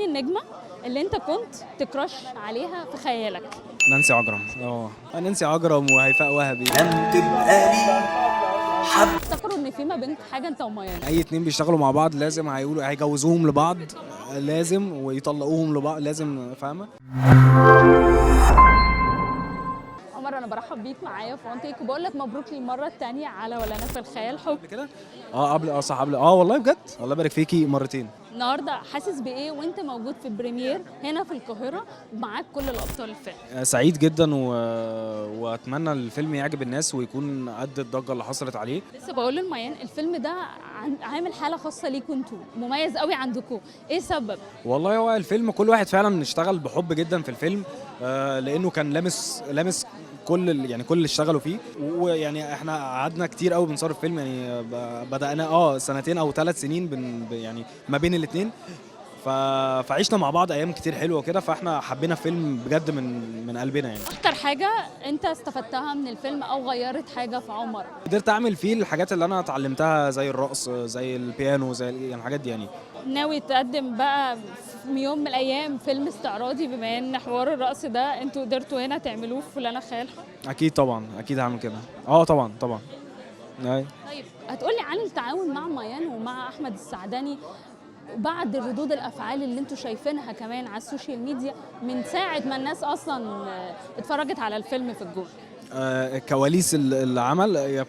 النجمة اللي انت كنت تكراش عليها في خيالك؟ نانسي عجرم. نانسي عجرم وهيفاء وهبي. لم تبقى لي حب. افتكروا ان في ما بينك حاجة انت وميان؟ اي اتنين بيشتغلوا مع بعض لازم هيجوزوهم لبعض، لازم ويطلقوهم لبعض لازم، فاهمه؟ عمر، انا برحب بيك معايا في وانتيك وبقول لك مبروك للمرة الثانية على ولا انا في الخيال حب. كده قبل صح قبل والله بجد، الله يبارك فيكي مرتين. النهارده حاسس بايه وانت موجود في البريمير هنا في القاهرة ومعاك كل الابطال الفيلم؟ سعيد جدا واتمنى الفيلم يعجب الناس ويكون قد الضجه اللي حصلت عليه. لسه بقول لميان الفيلم ده عامل حالة خاصة ليكم انتوا، مميز قوي عندكم، ايه سبب؟ والله هو الفيلم كل واحد فعلا اشتغل بحب جدا في الفيلم، لانه كان لامس كل اللي اشتغلوا فيه، ويعني احنا قعدنا كتير قوي بنصور الفيلم، يعني بدأنا سنتين او 3 سنين يعني ما بين الاثنين، فعشنا مع بعض ايام كتير حلوه وكده، فاحنا حبينا فيلم بجد من قلبنا يعني. اكتر حاجة انت استفدتها من الفيلم او غيرت حاجة في عمر؟ قدرت اعمل فيه الحاجات اللي انا اتعلمتها زي الرقص، زي البيانو، زي يعني الحاجات دي يعني. ناوي تقدم بقى في يوم من الايام فيلم استعراضي، بما ان حوار الرقص ده انتوا قدرتوا هنا تعملوه في ولا انا خيال حب؟ اكيد طبعا، اكيد هعمل كده. طبعا. أي. طيب هتقولي عن التعاون مع ميان ومع احمد السعدني بعد ردود الافعال اللي انتوا شايفينها كمان على السوشيال ميديا من ساعه ما الناس اصلا اتفرجت على الفيلم في الجون؟ كواليس العمل،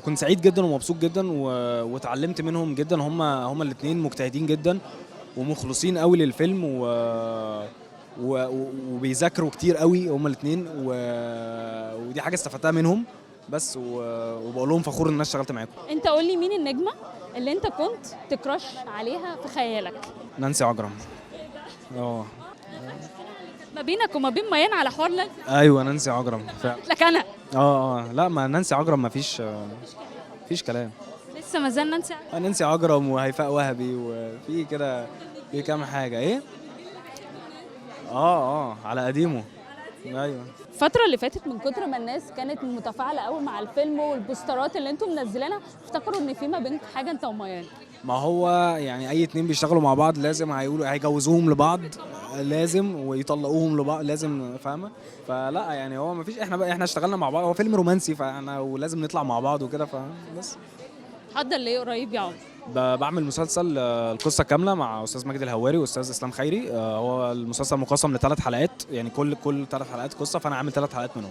كنت سعيد جدا ومبسوط جدا واتعلمت منهم جدا. هم الاثنين مجتهدين جدا ومخلصين قوي للفيلم وبيذاكروا كتير قوي هم الاثنين، ودي حاجه استفدتها منهم بس، وبقول لهم فخور ان انا اشتغلت معاكم. انت قول لي مين النجمه اللي انت كنت تكراش عليها في خيالك؟ نانسي عجرم. ما بينك وما بين ميان على حوار لك؟ ايوه نانسي عجرم فعلا. لك انا لا، ما نانسي عجرم ما فيش كلام. لسه ما زال نانسي عجرم وهيفاء وهبي وفي كده في كام حاجه ايه. على قديمه. ايوه. الفترة اللي فاتت من كتر ما الناس كانت متفاعلة قوي مع الفيلم والبوسترات اللي انتم منزلينها، افتكروا ان في ما بينك حاجة انت وميان؟ ما هو يعني اي اتنين بيشتغلوا مع بعض لازم هيجوزوهم لبعض، لازم ويطلقوهم لبعض لازم، فاهمه؟ فلا يعني هو ما فيش، احنا اشتغلنا مع بعض، هو فيلم رومانسي فاحنا ولازم نطلع مع بعض وكده، فبس. حد اللي قريب يا عمر؟ بعمل مسلسل القصه كامله مع استاذ مجدي الهواري واستاذ اسلام خيري. هو المسلسل مقسم ل3 حلقات، يعني كل 3 حلقات قصه، فانا عامل 3 حلقات منهم.